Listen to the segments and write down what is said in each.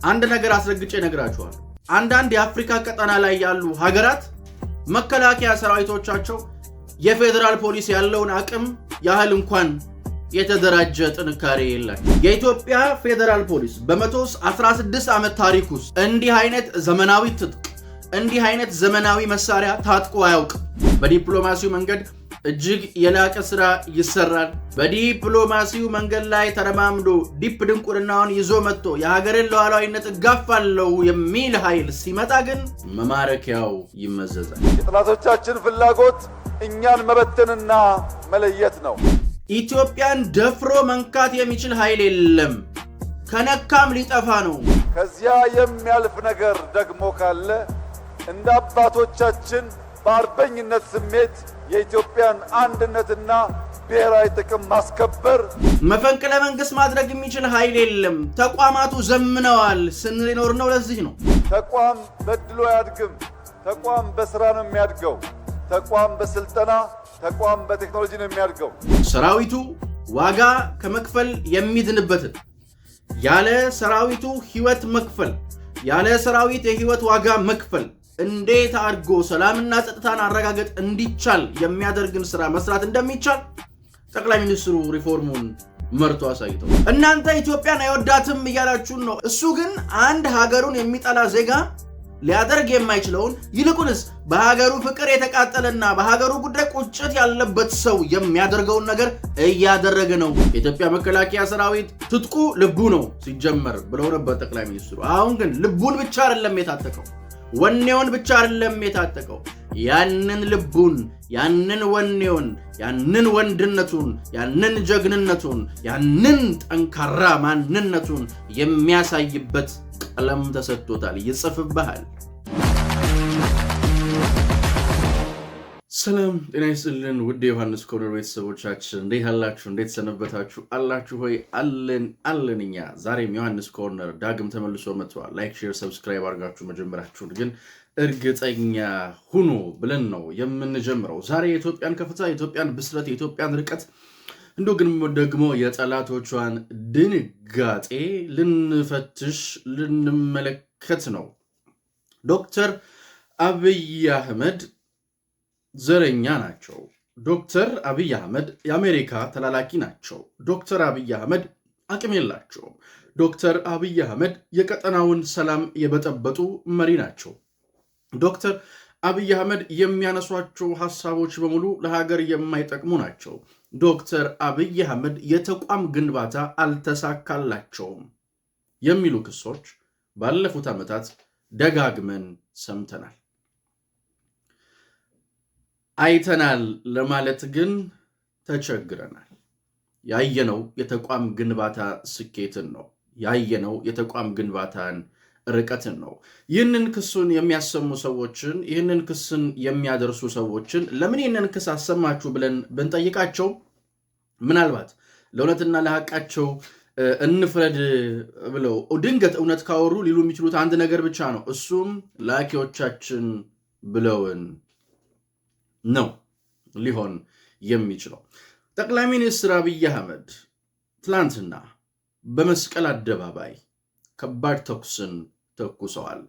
አንድ ነገር አስረግጬ ነግራችኋል። አንዳንድ የአፍሪካ ቀጠና ላይ ያሉ ሀገራት መከላከያ ሰራዊቶቻቸው የፌደራል ፖሊስ ያለውን አቅም ያህል እንኳን የተደራጀ ጥንካሬ የላቸው። የኢትዮጵያ ፌደራል ፖሊስ በ116 ዓመት ታሪክ ውስጥ እንዲህ አይነት ዘመናዊ ትጥቅ፣ እንዲህ አይነት ዘመናዊ መሳሪያ ታጥቆ አያውቅም። በዲፕሎማሲው መንገድ እጅግ የላቀ ስራ ይሰራል። በዲፕሎማሲው መንገድ ላይ ተረማምዶ ዲፕ ድንቁርናውን ይዞ መጥቶ የሀገርን ሉዓላዊነት እጋፋለሁ የሚል ኃይል ሲመጣ ግን መማረኪያው ይመዘዛል። የጠላቶቻችን ፍላጎት እኛን መበተንና መለየት ነው። ኢትዮጵያን ደፍሮ መንካት የሚችል ኃይል የለም። ከነካም ሊጠፋ ነው። ከዚያ የሚያልፍ ነገር ደግሞ ካለ እንደ አባቶቻችን በአርበኝነት ስሜት የኢትዮጵያን አንድነትና ብሔራዊ ጥቅም ማስከበር። መፈንቅለ መንግስት ማድረግ የሚችል ኃይል የለም። ተቋማቱ ዘምነዋል ስንኖር ነው። ለዚህ ነው ተቋም በድሎ አያድግም። ተቋም በስራ ነው የሚያድገው። ተቋም በስልጠና፣ ተቋም በቴክኖሎጂ ነው የሚያድገው። ሰራዊቱ ዋጋ ከመክፈል የሚድንበትን ያለ ሰራዊቱ ህይወት መክፈል፣ ያለ ሰራዊት የህይወት ዋጋ መክፈል እንዴት አድርጎ ሰላምና ጸጥታን አረጋገጥ እንዲቻል የሚያደርግን ስራ መስራት እንደሚቻል ጠቅላይ ሚኒስትሩ ሪፎርሙን መርቶ አሳይተው። እናንተ ኢትዮጵያን አይወዳትም እያላችሁን ነው። እሱ ግን አንድ ሀገሩን የሚጠላ ዜጋ ሊያደርግ የማይችለውን ይልቁንስ በሀገሩ ፍቅር የተቃጠለና በሀገሩ ጉዳይ ቁጭት ያለበት ሰው የሚያደርገውን ነገር እያደረገ ነው። የኢትዮጵያ መከላከያ ሰራዊት ትጥቁ ልቡ ነው ሲጀመር ብለው ነበር ጠቅላይ ሚኒስትሩ። አሁን ግን ልቡን ብቻ አይደለም የታጠቀው፣ ወኔውን ብቻ አይደለም የታጠቀው። ያንን ልቡን፣ ያንን ወኔውን፣ ያንን ወንድነቱን፣ ያንን ጀግንነቱን፣ ያንን ጠንካራ ማንነቱን የሚያሳይበት ቀለም ተሰጥቶታል፣ ይጽፍብሃል። ሰላም ጤና ይስጥልን ውድ ዮሐንስ ኮርነር ቤተሰቦቻችን እንዴት አላችሁ? እንዴት ሰነበታችሁ? አላችሁ ሆይ? አለን እኛ። ዛሬም ዮሐንስ ኮርነር ዳግም ተመልሶ መጥቷል። ላይክ፣ ሼር፣ ሰብስክራይብ አድርጋችሁ መጀመራችሁን ግን እርግጠኛ ሁኑ ብለን ነው የምንጀምረው። ዛሬ የኢትዮጵያን ከፍታ፣ የኢትዮጵያን ብስለት፣ የኢትዮጵያን ርቀት እንዲሁ ግን ደግሞ የጠላቶቿን ድንጋጤ ልንፈትሽ ልንመለከት ነው። ዶክተር አብይ አህመድ ዘረኛ ናቸው። ዶክተር አብይ አህመድ የአሜሪካ ተላላኪ ናቸው። ዶክተር አብይ አህመድ አቅም የላቸውም። ዶክተር አብይ አህመድ የቀጠናውን ሰላም የበጠበጡ መሪ ናቸው። ዶክተር አብይ አህመድ የሚያነሷቸው ሐሳቦች በሙሉ ለሀገር የማይጠቅሙ ናቸው። ዶክተር አብይ አህመድ የተቋም ግንባታ አልተሳካላቸውም የሚሉ ክሶች ባለፉት ዓመታት ደጋግመን ሰምተናል። አይተናል ለማለት ግን ተቸግረናል። ያየነው የተቋም ግንባታ ስኬትን ነው። ያየነው የተቋም ግንባታን ርቀትን ነው። ይህንን ክሱን የሚያሰሙ ሰዎችን፣ ይህንን ክስን የሚያደርሱ ሰዎችን ለምን ይህንን ክስ አሰማችሁ ብለን ብንጠይቃቸው ምናልባት ለእውነትና ለሐቃቸው እንፍረድ ብለው ድንገት እውነት ካወሩ ሊሉ የሚችሉት አንድ ነገር ብቻ ነው። እሱም ላኪዎቻችን ብለውን ነው ሊሆን የሚችለው። ጠቅላይ ሚኒስትር አብይ አህመድ ትላንትና በመስቀል አደባባይ ከባድ ተኩስን ተኩሰዋል።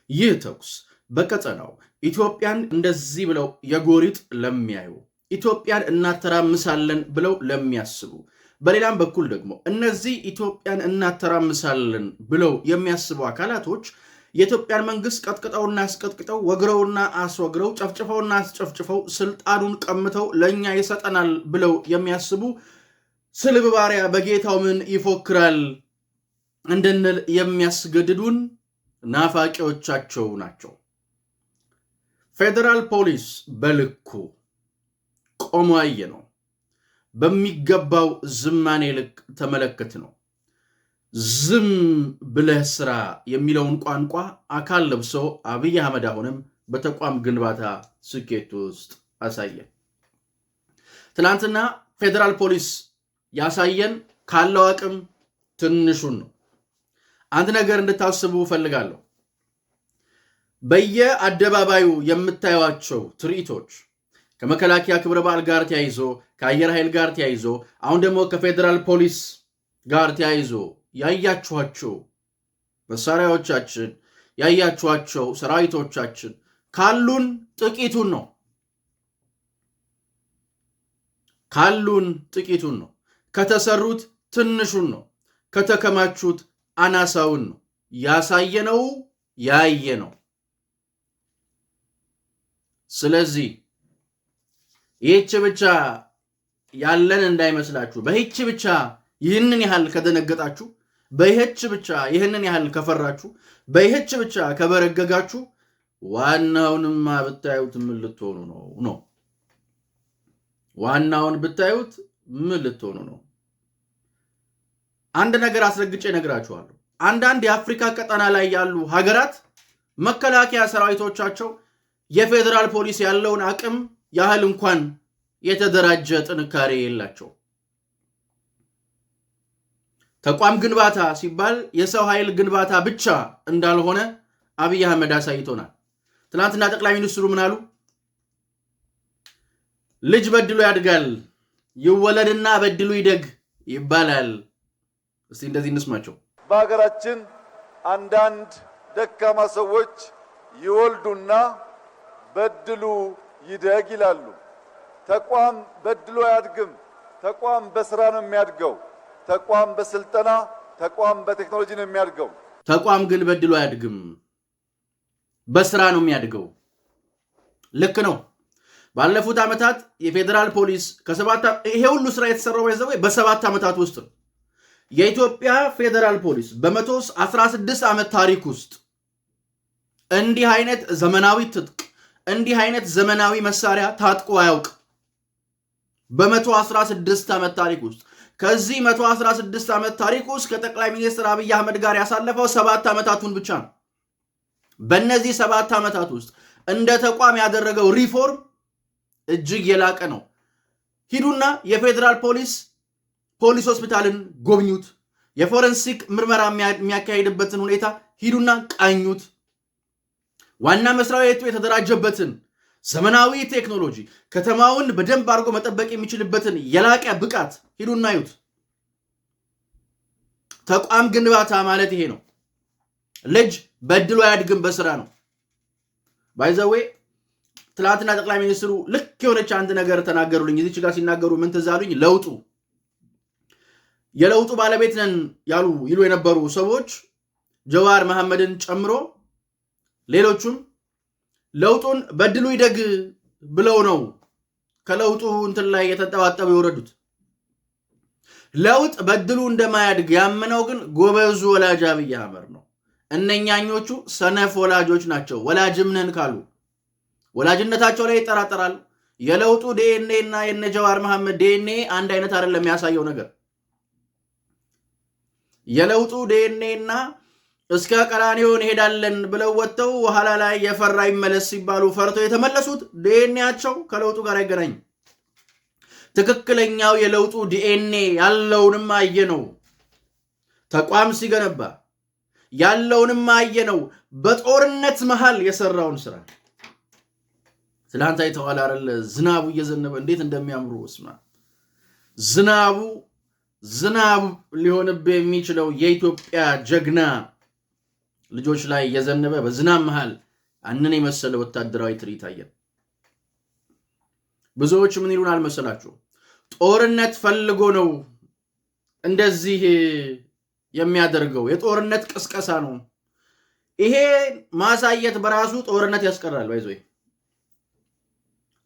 ይህ ተኩስ በቀጠናው ኢትዮጵያን እንደዚህ ብለው የጎሪጥ ለሚያዩ፣ ኢትዮጵያን እናተራምሳለን ብለው ለሚያስቡ፣ በሌላም በኩል ደግሞ እነዚህ ኢትዮጵያን እናተራምሳለን ብለው የሚያስቡ አካላቶች የኢትዮጵያን መንግስት ቀጥቅጠውና አስቀጥቅጠው ወግረውና አስወግረው ጨፍጭፈውና አስጨፍጭፈው ስልጣኑን ቀምተው ለእኛ ይሰጠናል ብለው የሚያስቡ ስልብ ባሪያ በጌታው ምን ይፎክራል እንድንል የሚያስገድዱን ናፋቂዎቻቸው ናቸው። ፌደራል ፖሊስ በልኩ ቆሞ ያየ ነው። በሚገባው ዝማኔ ልክ ተመለከት ነው። ዝም ብለህ ስራ የሚለውን ቋንቋ አካል ለብሶ አብይ አህመድ አሁንም በተቋም ግንባታ ስኬት ውስጥ አሳየን። ትናንትና ፌደራል ፖሊስ ያሳየን ካለው አቅም ትንሹን ነው። አንድ ነገር እንድታስቡ ፈልጋለሁ። በየአደባባዩ የምታዩዋቸው ትርኢቶች ከመከላከያ ክብረ በዓል ጋር ተያይዞ፣ ከአየር ኃይል ጋር ተያይዞ፣ አሁን ደግሞ ከፌደራል ፖሊስ ጋር ተያይዞ ያያችኋቸው መሳሪያዎቻችን ያያችኋቸው ሰራዊቶቻችን ካሉን ጥቂቱን ነው ከተሰሩት ትንሹን ነው ከተከማቹት አናሳውን ነው ያሳየነው ያየነው ስለዚህ ይህች ብቻ ያለን እንዳይመስላችሁ በይህች ብቻ ይህንን ያህል ከደነገጣችሁ በይህች ብቻ ይህንን ያህል ከፈራችሁ በይህች ብቻ ከበረገጋችሁ ዋናውንማ ብታዩት ምን ልትሆኑ ነው ዋናውን ብታዩት ምን ልትሆኑ ነው አንድ ነገር አስረግጬ ነግራችኋለሁ አንዳንድ የአፍሪካ ቀጠና ላይ ያሉ ሀገራት መከላከያ ሰራዊቶቻቸው የፌደራል ፖሊስ ያለውን አቅም ያህል እንኳን የተደራጀ ጥንካሬ የላቸው ተቋም ግንባታ ሲባል የሰው ኃይል ግንባታ ብቻ እንዳልሆነ አብይ አህመድ አሳይቶናል ትናንትና ጠቅላይ ሚኒስትሩ ምን አሉ ልጅ በድሎ ያድጋል ይወለድና በድሉ ይደግ ይባላል እስቲ እንደዚህ እንስማቸው በሀገራችን አንዳንድ ደካማ ሰዎች ይወልዱና በድሉ ይደግ ይላሉ ተቋም በድሎ ያድግም ተቋም በስራ ነው የሚያድገው ተቋም በስልጠና ተቋም በቴክኖሎጂ ነው የሚያድገው ተቋም ግን በድሎ ያድግም በስራ ነው የሚያድገው ልክ ነው ባለፉት ዓመታት የፌደራል ፖሊስ ይሄ ሁሉ ስራ የተሰራው በ7 ዓመታት ውስጥ የኢትዮጵያ ፌደራል ፖሊስ በ116 ዓመት ታሪክ ውስጥ እንዲህ አይነት ዘመናዊ ትጥቅ እንዲህ አይነት ዘመናዊ መሳሪያ ታጥቆ አያውቅ በ116 ዓመት ታሪክ ውስጥ ከዚህ 116 ዓመት ታሪክ ውስጥ ከጠቅላይ ሚኒስትር አብይ አህመድ ጋር ያሳለፈው 7 ዓመታቱን ብቻ ነው በእነዚህ 7 ዓመታት ውስጥ እንደ ተቋም ያደረገው ሪፎርም እጅግ የላቀ ነው ሂዱና የፌደራል ፖሊስ ሆስፒታልን ጎብኙት የፎረንሲክ ምርመራ የሚያካሂድበትን ሁኔታ ሂዱና ቃኙት ዋና መስሪያ ቤቱ የተደራጀበትን ዘመናዊ ቴክኖሎጂ ከተማውን በደንብ አድርጎ መጠበቅ የሚችልበትን የላቀ ብቃት ሂዱና አዩት ተቋም ግንባታ ማለት ይሄ ነው ልጅ በድሎ ያድግም በስራ ነው ባይዘዌ ትላንትና ጠቅላይ ሚኒስትሩ ልክ የሆነች አንድ ነገር ተናገሩልኝ እዚች ጋር ሲናገሩ ምን ተዛሉኝ የለውጡ ባለቤት ነን ይሉ የነበሩ ሰዎች ጀዋር መሐመድን ጨምሮ ሌሎቹም ለውጡን በድሉ ይደግ ብለው ነው ከለውጡ እንትን ላይ የተጠባጠቡ የወረዱት ለውጥ በድሉ እንደማያድግ ያመነው ግን ጎበዙ ወላጅ አብይ አህመድ ነው እነኛኞቹ ሰነፍ ወላጆች ናቸው ወላጅም ነን ካሉ ወላጅነታቸው ላይ ይጠራጠራል የለውጡ ዲኤንኤ እና የነጀዋር መሐመድ ዲኤንኤ አንድ አይነት አይደለም የሚያሳየው ነገር የለውጡ ዲኤንኤ እና እስከ ቀራኒዮ እንሄዳለን ብለው ወጥተው ኋላ ላይ የፈራ ይመለስ ሲባሉ ፈርተው የተመለሱት ዲኤንኤያቸው ከለውጡ ጋር አይገናኝ ትክክለኛው የለውጡ ዲኤንኤ ያለውንም አየነው ተቋም ሲገነባ ያለውንም አየነው በጦርነት መሃል የሰራውን ስራ ስላንተ አይተዋል አይደል ዝናቡ እየዘነበ እንዴት እንደሚያምሩ እስማ ዝናቡ ሊሆንብህ የሚችለው የኢትዮጵያ ጀግና ልጆች ላይ የዘነበ በዝናብ መሃል አንነ የመሰለ ወታደራዊ ትርኢት አየን ብዙዎች ምን ይሉናል መሰላችሁ ጦርነት ፈልጎ ነው እንደዚህ የሚያደርገው የጦርነት ቅስቀሳ ነው ይሄ ማሳየት በራሱ ጦርነት ያስቀራል ባይዞይ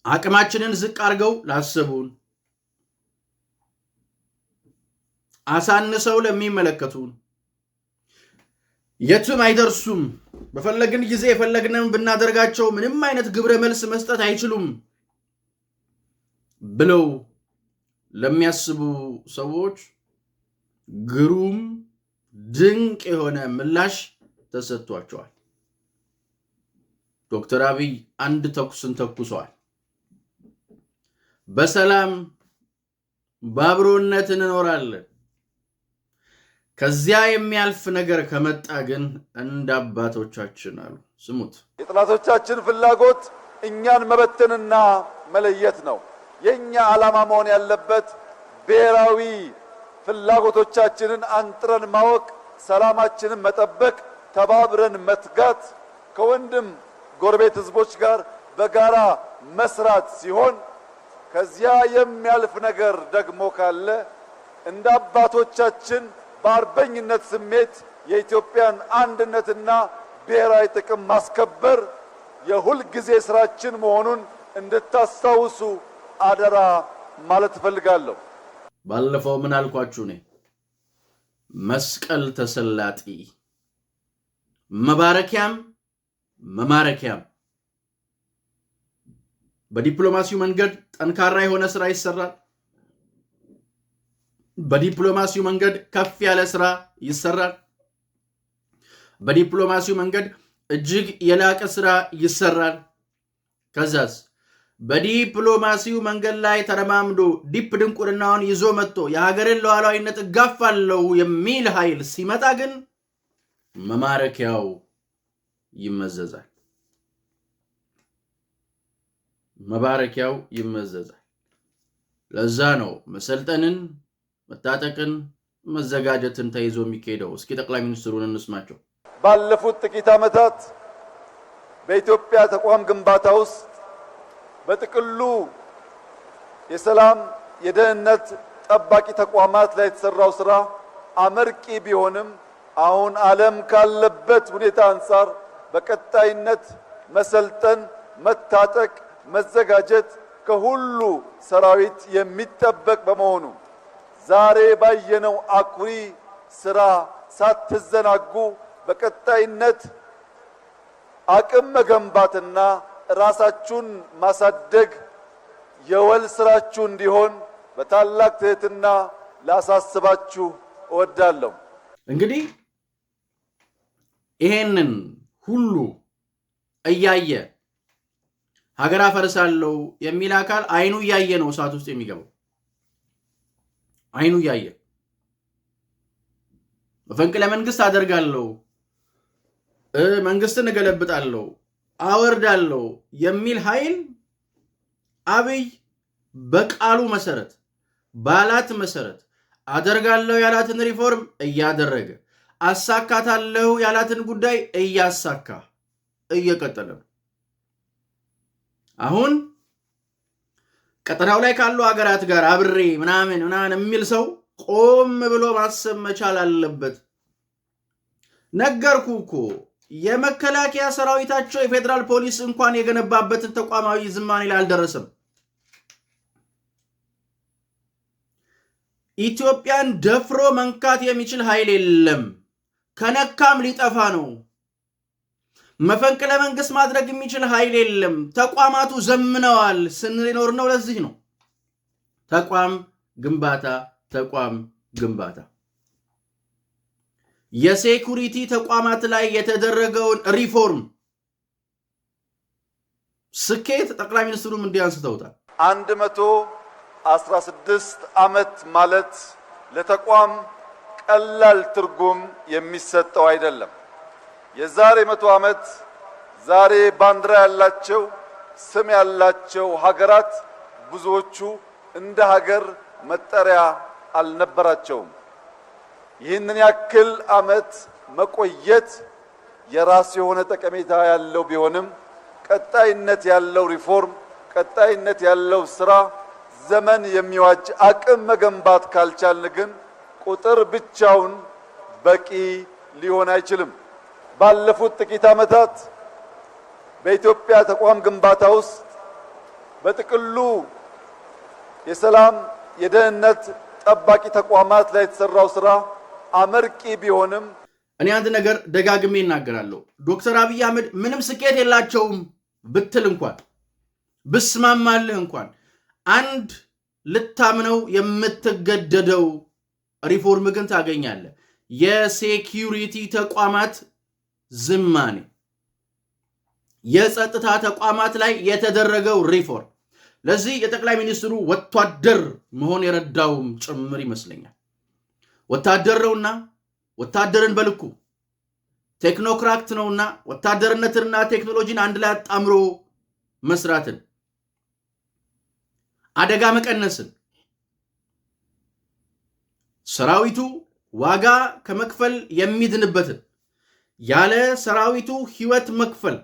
አቅማችንን ዝቅ አድርገው ላሰቡን አሳንሰው ለሚመለከቱን የትም አይደርሱም በፈለግን ጊዜ የፈለግነን ብናደርጋቸው ምንም አይነት ግብረ መልስ መስጠት አይችሉም ብለው ለሚያስቡ ሰዎች ግሩም ድንቅ የሆነ ምላሽ ተሰጥቷቸዋል ዶክተር አብይ አንድ ተኩስን ተኩሰዋል በሰላም ባብሮነት እንኖራለን ከዚያ የሚያልፍ ነገር ከመጣ ግን እንደ አባቶቻችን አሉ ስሙት የጥላቶቻችን ፍላጎት እኛን መበተንና መለየት ነው የኛ ዓላማ መሆን ያለበት ብሔራዊ ፍላጎቶቻችንን አንጥረን ማወቅ ሰላማችንን መጠበቅ ተባብረን መትጋት ከወንድም ጎረቤት ህዝቦች ጋር በጋራ መስራት ሲሆን ከዚያ የሚያልፍ ነገር ደግሞ ካለ እንደ አባቶቻችን በአርበኝነት ስሜት የኢትዮጵያን አንድነትና ብሔራዊ ጥቅም ማስከበር የሁል ጊዜ ስራችን መሆኑን እንድታስታውሱ አደራ ማለት እፈልጋለሁ። ባለፈው ምን አልኳችሁ ነኝ? መስቀል ተሰላጢ መባረኪያም መማረኪያም። በዲፕሎማሲው መንገድ ጠንካራ የሆነ ስራ ይሰራል። በዲፕሎማሲው መንገድ ከፍ ያለ ስራ ይሰራል። በዲፕሎማሲው መንገድ እጅግ የላቀ ስራ ይሰራል። ከዛስ በዲፕሎማሲው መንገድ ላይ ተረማምዶ ዲፕ ድንቁርናውን ይዞ መጥቶ የሀገርን ሉዓላዊነት እጋፋለሁ የሚል ኃይል ሲመጣ ግን መማረኪያው ይመዘዛል። መባረኪያው ይመዘዛል። ለዛ ነው መሰልጠንን፣ መታጠቅን፣ መዘጋጀትን ተይዞ የሚካሄደው። እስኪ ጠቅላይ ሚኒስትሩን እንስማቸው። ባለፉት ጥቂት ዓመታት በኢትዮጵያ ተቋም ግንባታ ውስጥ በጥቅሉ የሰላም የደህንነት ጠባቂ ተቋማት ላይ የተሰራው ስራ አመርቂ ቢሆንም አሁን ዓለም ካለበት ሁኔታ አንጻር በቀጣይነት መሰልጠን፣ መታጠቅ፣ መዘጋጀት ከሁሉ ሰራዊት የሚጠበቅ በመሆኑ ዛሬ ባየነው አኩሪ ስራ ሳትዘናጉ በቀጣይነት አቅም መገንባትና ራሳችሁን ማሳደግ የወል ስራችሁ እንዲሆን በታላቅ ትህትና ላሳስባችሁ እወዳለሁ። እንግዲህ ይሄንን ሁሉ እያየ ሀገር አፈርሳለሁ የሚል አካል አይኑ እያየ ነው እሳት ውስጥ የሚገባው። አይኑ እያየ መፈንቅለ መንግስት አደርጋለሁ፣ መንግስትን እገለብጣለሁ፣ አወርዳለሁ የሚል ኃይል አብይ በቃሉ መሰረት ባላት መሰረት አደርጋለሁ ያላትን ሪፎርም እያደረገ አሳካታለሁ ያላትን ጉዳይ እያሳካ እየቀጠለ ነው። አሁን ቀጠናው ላይ ካሉ ሀገራት ጋር አብሬ ምናምን የሚል ሰው ቆም ብሎ ማሰብ መቻል አለበት። ነገርኩ እኮ የመከላከያ ሰራዊታቸው የፌዴራል ፖሊስ እንኳን የገነባበትን ተቋማዊ ዝማኔ ላይ አልደረሰም። ኢትዮጵያን ደፍሮ መንካት የሚችል ኃይል የለም። ከነካም ሊጠፋ ነው። መፈንቅለ መንግስት ማድረግ የሚችል ኃይል የለም። ተቋማቱ ዘምነዋል ስንኖር ነው። ለዚህ ነው ተቋም ግንባታ የሴኩሪቲ ተቋማት ላይ የተደረገውን ሪፎርም ስኬት ጠቅላይ ሚኒስትሩም እንዲያንስተውታል። 116 ዓመት ማለት ለተቋም ቀላል ትርጉም የሚሰጠው አይደለም። የዛሬ 100 ዓመት ዛሬ ባንዲራ ያላቸው ስም ያላቸው ሀገራት ብዙዎቹ እንደ ሀገር መጠሪያ አልነበራቸውም። ይህንን ያክል ዓመት መቆየት የራስ የሆነ ጠቀሜታ ያለው ቢሆንም ቀጣይነት ያለው ሪፎርም፣ ቀጣይነት ያለው ስራ፣ ዘመን የሚዋጅ አቅም መገንባት ካልቻልን ግን ቁጥር ብቻውን በቂ ሊሆን አይችልም። ባለፉት ጥቂት ዓመታት በኢትዮጵያ ተቋም ግንባታ ውስጥ በጥቅሉ የሰላም የደህንነት ጠባቂ ተቋማት ላይ የተሰራው ስራ አመርቂ ቢሆንም እኔ አንድ ነገር ደጋግሜ እናገራለሁ። ዶክተር አብይ አህመድ ምንም ስኬት የላቸውም ብትል እንኳን ብስማማልህ እንኳን አንድ ልታምነው የምትገደደው ሪፎርም ግን ታገኛለህ። የሴኪዩሪቲ ተቋማት ዝማኔ፣ የጸጥታ ተቋማት ላይ የተደረገው ሪፎርም ለዚህ የጠቅላይ ሚኒስትሩ ወታደር መሆን የረዳውም ጭምር ይመስለኛል። ወታደር ነውና ወታደርን በልኩ ቴክኖክራት ነውና ወታደርነትንና ቴክኖሎጂን አንድ ላይ አጣምሮ መስራትን፣ አደጋ መቀነስን፣ ሰራዊቱ ዋጋ ከመክፈል የሚድንበትን ያለ ሰራዊቱ ህይወት መክፈል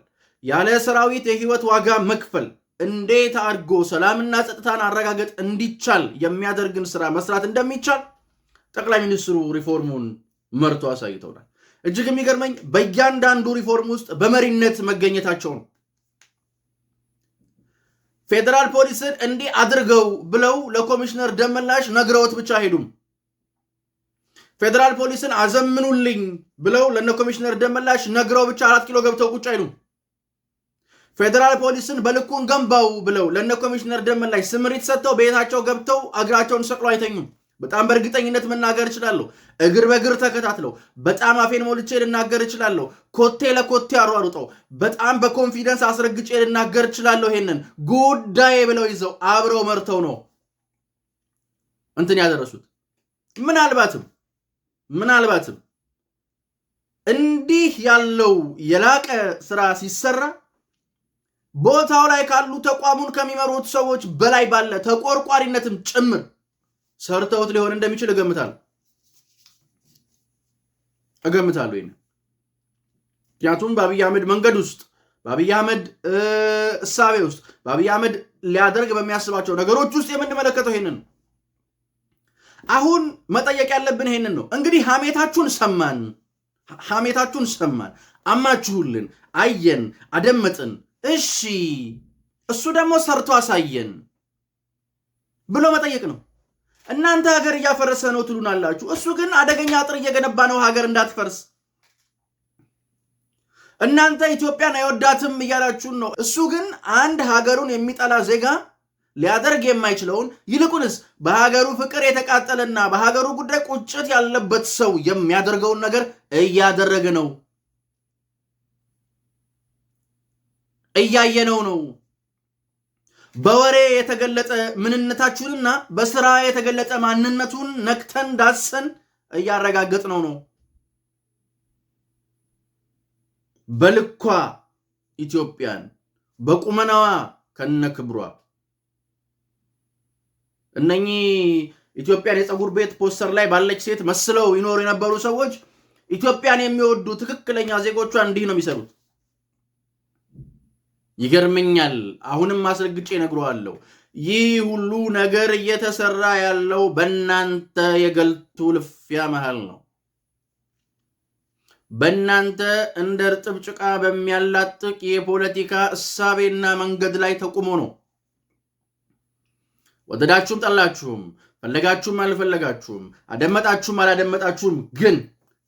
ያለ ሰራዊት የህይወት ዋጋ መክፈል እንዴት አድርጎ ሰላምና ጸጥታን አረጋገጥ እንዲቻል የሚያደርግን ስራ መስራት እንደሚቻል ጠቅላይ ሚኒስትሩ ሪፎርሙን መርቶ አሳይተውናል። እጅግ የሚገርመኝ በእያንዳንዱ ሪፎርም ውስጥ በመሪነት መገኘታቸው ነው። ፌደራል ፖሊስን እንዲህ አድርገው ብለው ለኮሚሽነር ደመላሽ ነግረውት ብቻ ሄዱም። ፌደራል ፖሊስን አዘምኑልኝ ብለው ለነ ኮሚሽነር ደመላሽ ነግረው ብቻ 4 ኪሎ ገብተው ቁጭ አይሉም። ፌደራል ፖሊስን በልኩን ገንባው ብለው ለነ ኮሚሽነር ደመላሽ ስምሪት ሰጥተው ቤታቸው ገብተው እግራቸውን ሰቅለው አይተኙም። በጣም በእርግጠኝነት መናገር እችላለሁ። እግር በእግር ተከታትለው በጣም አፌን ሞልቼ ልናገር እችላለሁ። ኮቴ ለኮቴ አሯሩጠው በጣም በኮንፊደንስ አስረግጬ ልናገር እችላለሁ። ይሄንን ጉዳይ ብለው ይዘው አብረው መርተው ነው እንትን ያደረሱት። ምናልባትም እንዲህ ያለው የላቀ ስራ ሲሰራ ቦታው ላይ ካሉ ተቋሙን ከሚመሩት ሰዎች በላይ ባለ ተቆርቋሪነትም ጭምር ሰርተውት ሊሆን እንደሚችል እገምታለሁ። ይሄን ምክንያቱም በአብይ አህመድ መንገድ ውስጥ በአብይ አህመድ እሳቤ ውስጥ በአብይ አህመድ ሊያደርግ በሚያስባቸው ነገሮች ውስጥ የምንመለከተው ይሄንን ነው። አሁን መጠየቅ ያለብን ይሄንን ነው። እንግዲህ ሐሜታችሁን ሰማን፣ አማችሁልን፣ አየን፣ አደመጥን። እሺ እሱ ደግሞ ሰርቶ አሳየን ብሎ መጠየቅ ነው። እናንተ ሀገር እያፈረሰ ነው ትሉናላችሁ። እሱ ግን አደገኛ አጥር እየገነባ ነው ሀገር እንዳትፈርስ። እናንተ ኢትዮጵያን አይወዳትም እያላችሁን ነው። እሱ ግን አንድ ሀገሩን የሚጠላ ዜጋ ሊያደርግ የማይችለውን ይልቁንስ በሀገሩ ፍቅር የተቃጠለና በሀገሩ ጉዳይ ቁጭት ያለበት ሰው የሚያደርገውን ነገር እያደረገ ነው። እያየነው ነው። በወሬ የተገለጠ ምንነታችሁንና በስራ የተገለጠ ማንነቱን ነክተን ዳሰን እያረጋገጥነው ነው። በልኳ ኢትዮጵያን በቁመናዋ ከነክብሯ እነኚህ ኢትዮጵያን የፀጉር ቤት ፖስተር ላይ ባለች ሴት መስለው ይኖሩ የነበሩ ሰዎች ኢትዮጵያን የሚወዱ ትክክለኛ ዜጎቿ እንዲህ ነው የሚሰሩት። ይገርመኛል። አሁንም ማስረግጬ እነግረዋለሁ። ይህ ሁሉ ነገር እየተሰራ ያለው በእናንተ የገልቱ ልፊያ መሃል ነው። በእናንተ እንደ እርጥብ ጭቃ በሚያላጥቅ የፖለቲካ እሳቤና መንገድ ላይ ተቁሞ ነው። ወደዳችሁም ጠላችሁም፣ ፈለጋችሁም አልፈለጋችሁም፣ አደመጣችሁም አላደመጣችሁም፣ ግን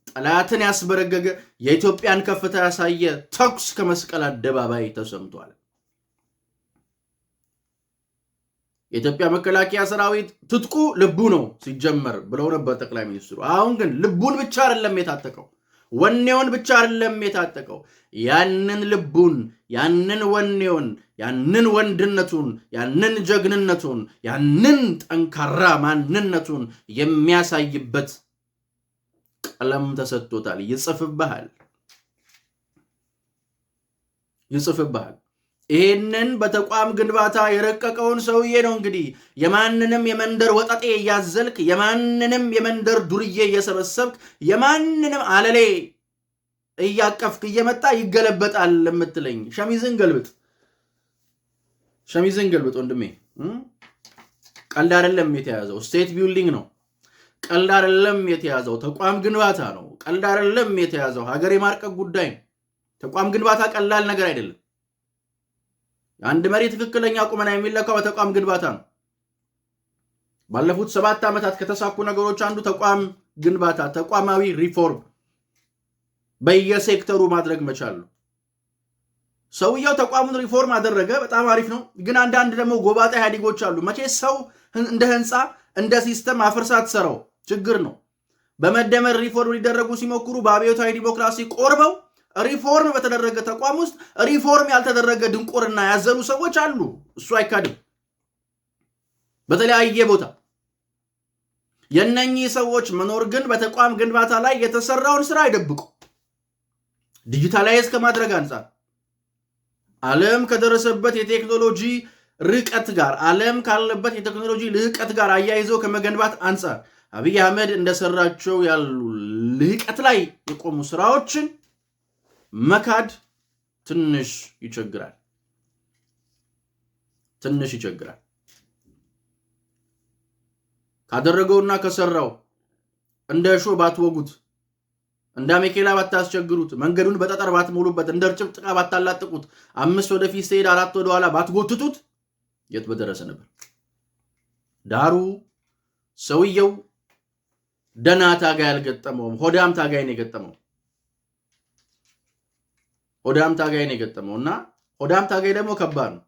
ጠላትን ያስበረገገ የኢትዮጵያን ከፍታ ያሳየ ተኩስ ከመስቀል አደባባይ ተሰምቷል። የኢትዮጵያ መከላከያ ሰራዊት ትጥቁ ልቡ ነው ሲጀመር ብለው ነበር ጠቅላይ ሚኒስትሩ። አሁን ግን ልቡን ብቻ አይደለም የታጠቀው፣ ወኔውን ብቻ አይደለም የታጠቀው። ያንን ልቡን፣ ያንን ወኔውን፣ ያንን ወንድነቱን፣ ያንን ጀግንነቱን፣ ያንን ጠንካራ ማንነቱን የሚያሳይበት ቀለም ተሰጥቶታል። ይጽፍብሃል። ይሄንን በተቋም ግንባታ የረቀቀውን ሰውዬ ነው እንግዲህ የማንንም የመንደር ወጠጤ እያዘልክ የማንንም የመንደር ዱርዬ እየሰበሰብክ የማንንም አለሌ እያቀፍክ እየመጣ ይገለበጣል የምትለኝ። ሸሚዝን ገልብጥ ወንድሜ። ቀልድ አይደለም የተያዘው፣ ስቴት ቢልዲንግ ነው። ቀልድ አይደለም የተያዘው፣ ተቋም ግንባታ ነው። ቀልድ አይደለም የተያዘው፣ ሀገር የማርቀቅ ጉዳይ ነው። ተቋም ግንባታ ቀላል ነገር አይደለም። አንድ መሪ ትክክለኛ ቁመና የሚለካው በተቋም ግንባታ ነው። ባለፉት 7 ዓመታት ከተሳኩ ነገሮች አንዱ ተቋም ግንባታ፣ ተቋማዊ ሪፎርም በየሴክተሩ ማድረግ መቻል ነው። ሰውየው ተቋሙን ሪፎርም አደረገ፣ በጣም አሪፍ ነው። ግን አንዳንድ ደግሞ ጎባጣ ኢህአዴጎች አሉ። መቼ ሰው እንደ ህንፃ እንደ ሲስተም አፍርሳ ትሰራው ችግር ነው። በመደመር ሪፎርም ሊደረጉ ሲሞክሩ በአብዮታዊ ዲሞክራሲ ቆርበው ሪፎርም በተደረገ ተቋም ውስጥ ሪፎርም ያልተደረገ ድንቁርና ያዘሉ ሰዎች አሉ። እሱ አይካድም። በተለያየ ቦታ የነኚህ ሰዎች መኖር ግን በተቋም ግንባታ ላይ የተሰራውን ስራ አይደብቁ። ዲጂታላይዝ ከማድረግ አንጻር ዓለም ከደረሰበት የቴክኖሎጂ ርቀት ጋር ዓለም ካለበት የቴክኖሎጂ ልህቀት ጋር አያይዞ ከመገንባት አንጻር አብይ አህመድ እንደሰራቸው ያሉ ልህቀት ላይ የቆሙ ስራዎችን መካድ ትንሽ ይቸግራል። ካደረገውና ከሰራው እንደ እሾህ ባትወጉት፣ እንደ አሜኬላ ባታስቸግሩት፣ መንገዱን በጠጠር ባትሞሉበት፣ እንደ እርጭብ ጥቃ ባታላጥቁት፣ 5 ወደፊት ሲሄድ 4 ወደ ኋላ ባትጎትቱት የት በደረሰ ነበር። ዳሩ ሰውየው ደና ታጋይ አልገጠመውም። ሆዳም ታጋይ ነው የገጠመው። እና ሆዳም ታጋይ ደግሞ ከባድ ነው።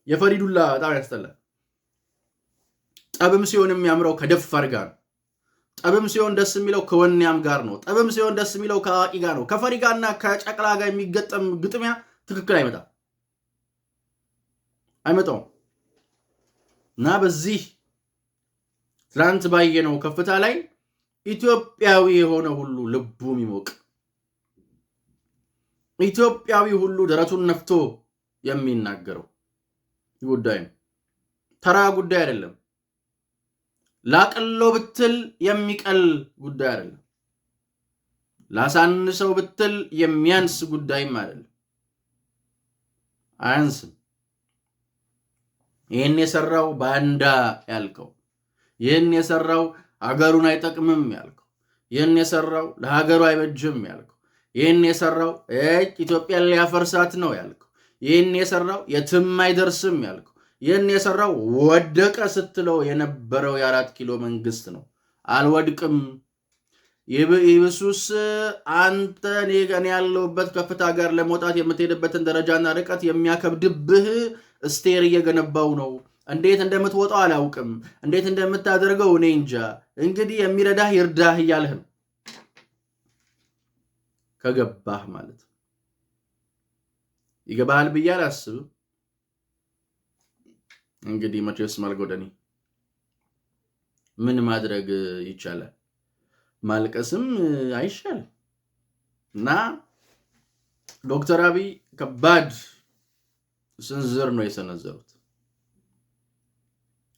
የፈሪዱላ በጣም ያስጠላል። ጠብም ሲሆን የሚያምረው ከደፋር ጋር ነው። ጠብም ሲሆን ደስ የሚለው ከወኔያም ጋር ነው። ጠብም ሲሆን ደስ የሚለው ከአዋቂ ጋር ነው። ከፈሪ ጋርና ከጨቅላ ጋር የሚገጠም ግጥሚያ ትክክል አይመጣውም። እና በዚህ ትናንት ባየነው ከፍታ ላይ ኢትዮጵያዊ የሆነ ሁሉ ልቡ የሚሞቅ ኢትዮጵያዊ ሁሉ ደረቱን ነፍቶ የሚናገረው ጉዳይ ነው። ተራ ጉዳይ አይደለም። ላቅሎ ብትል የሚቀል ጉዳይ አይደለም። ላሳንሰው ብትል የሚያንስ ጉዳይም አይደለም። አያንስም። ይህን የሰራው ባንዳ ያልከው፣ ይህን የሰራው አገሩን አይጠቅምም ያልከው፣ ይህን የሰራው ለሀገሩ አይበጅም ያልከው፣ ይህን የሰራው ኢትዮጵያን ሊያፈርሳት ነው ያልከው፣ ይህን የሰራው የትም አይደርስም ያልከው፣ ይህን የሰራው ወደቀ ስትለው የነበረው የ4 ኪሎ መንግስት ነው። አልወድቅም፣ ይብሱስ አንተ እኔ ያለሁበት ከፍታ ጋር ለመውጣት የምትሄድበትን ደረጃና ርቀት የሚያከብድብህ ስቴር እየገነባው ነው። እንዴት እንደምትወጣው አላውቅም፣ እንዴት እንደምታደርገው እኔ እንጃ። እንግዲህ የሚረዳህ ይርዳህ እያልህ ነው። ከገባህ ማለት ይገባሃል ብዬ አላስብም። እንግዲህ መቼስ ማልጎደኒ ምን ማድረግ ይቻላል? ማልቀስም አይሻል እና ዶክተር አብይ ከባድ ስንዝር ነው የሰነዘሩት።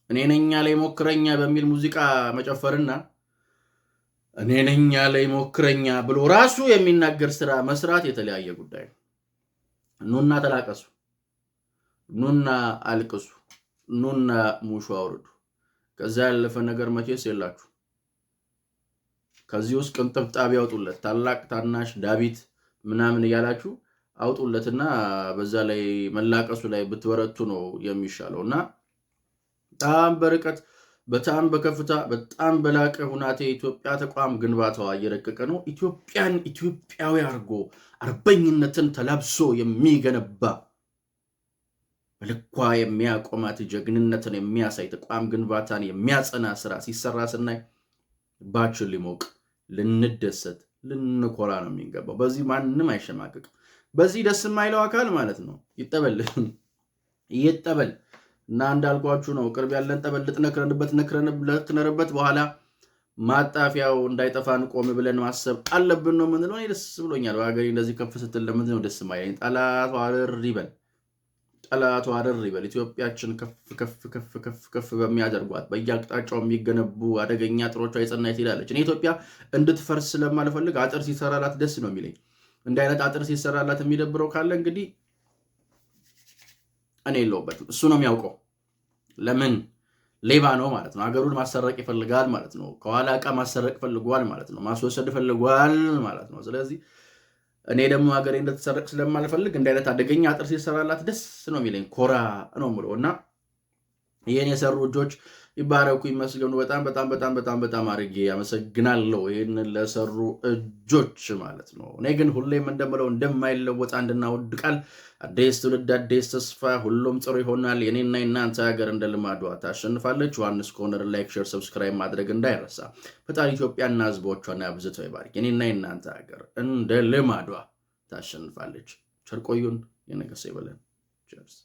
እኔ ነኝ ላይ ሞክረኛ በሚል ሙዚቃ መጨፈርና እኔ ነኝ ላይ ሞክረኛ ብሎ ራሱ የሚናገር ስራ መስራት የተለያየ ጉዳይ ነው። ኑና ተላቀሱ፣ ኑና አልቅሱ፣ ኑና ሙሾ አውርዱ። ከዛ ያለፈ ነገር መቼስ የላችሁ። ከዚህ ውስጥ ቅንጥብጣቢ ያውጡለት፣ ታላቅ ታናሽ ዳዊት ምናምን እያላችሁ አውጡለትና በዛ ላይ መላቀሱ ላይ ብትበረቱ ነው የሚሻለውና በጣም በርቀት በጣም በከፍታ በጣም በላቀ ሁናቴ ኢትዮጵያ ተቋም ግንባታዋ እየረቀቀ ነው። ኢትዮጵያን ኢትዮጵያዊ አድርጎ አርበኝነትን ተላብሶ የሚገነባ በልኳ የሚያቆማት ጀግንነትን የሚያሳይ ተቋም ግንባታን የሚያጸና ስራ ሲሰራ ስናይ ባችን ሊሞቅ ልንደሰት ልንኮራ ነው የሚገባው። በዚህ ማንም አይሸማቀቅም። በዚህ ደስ የማይለው አካል ማለት ነው ይጠበል እና እንዳልኳችሁ ነው። ቅርብ ያለን ጠበል ልትነክረንበት በኋላ ማጣፊያው እንዳይጠፋን ቆም ብለን ማሰብ አለብን ነው የምንለው። እኔ ደስ ብሎኛል። በሀገሬ እንደዚህ ከፍ ስትል ለምንድን ነው ደስ የማይለኝ? ጠላቱ አረር ይበል። ኢትዮጵያችን ከፍ በሚያደርጓት በየአቅጣጫው የሚገነቡ አደገኛ አጥሮቿ የጸናች ትሄዳለች። እኔ ኢትዮጵያ እንድትፈርስ ስለማልፈልግ አጥር ሲሰራላት ደስ ነው የሚለኝ። እንደ አይነት አጥር ሲሰራላት የሚደብረው ካለ እንግዲህ እኔ የለውበትም፣ እሱ ነው የሚያውቀው። ለምን ሌባ ነው ማለት ነው። ሀገሩን ማሰረቅ ይፈልጋል ማለት ነው። ከኋላ ዕቃ ማሰረቅ ፈልጓል ማለት ነው። ማስወሰድ ፈልጓል ማለት ነው። ስለዚህ እኔ ደግሞ ሀገሬ እንደተሰረቅ ስለማልፈልግ እንደ አይነት አደገኛ አጥር ሲሰራላት ደስ ነው የሚለኝ፣ ኮራ ነው የምለው እና ይህን የሰሩ እጆች ይባረኩ ይመስገኑ። በጣም አድርጌ ያመሰግናለሁ ይህንን ለሰሩ እጆች ማለት ነው። እኔ ግን ሁሌም እንደምለው እንደማይለወጥ አንድና ውድ ቃል፣ አዲስ ትውልድ አዲስ ተስፋ፣ ሁሉም ጥሩ ይሆናል። የኔና የናንተ ሀገር እንደ ልማዷ ታሸንፋለች። ዮሐንስ ኮርነር ላይክ፣ ሼር፣ ሰብስክራይብ ማድረግ እንዳይረሳ። ፈጣሪ ኢትዮጵያና ሕዝቦቿን አብዝቶ ይባርክ። የኔና የናንተ ሀገር እንደ ልማዷ ታሸንፋለች። ቸር ቆዩን። የነገሰ ይበለን። ቸርስ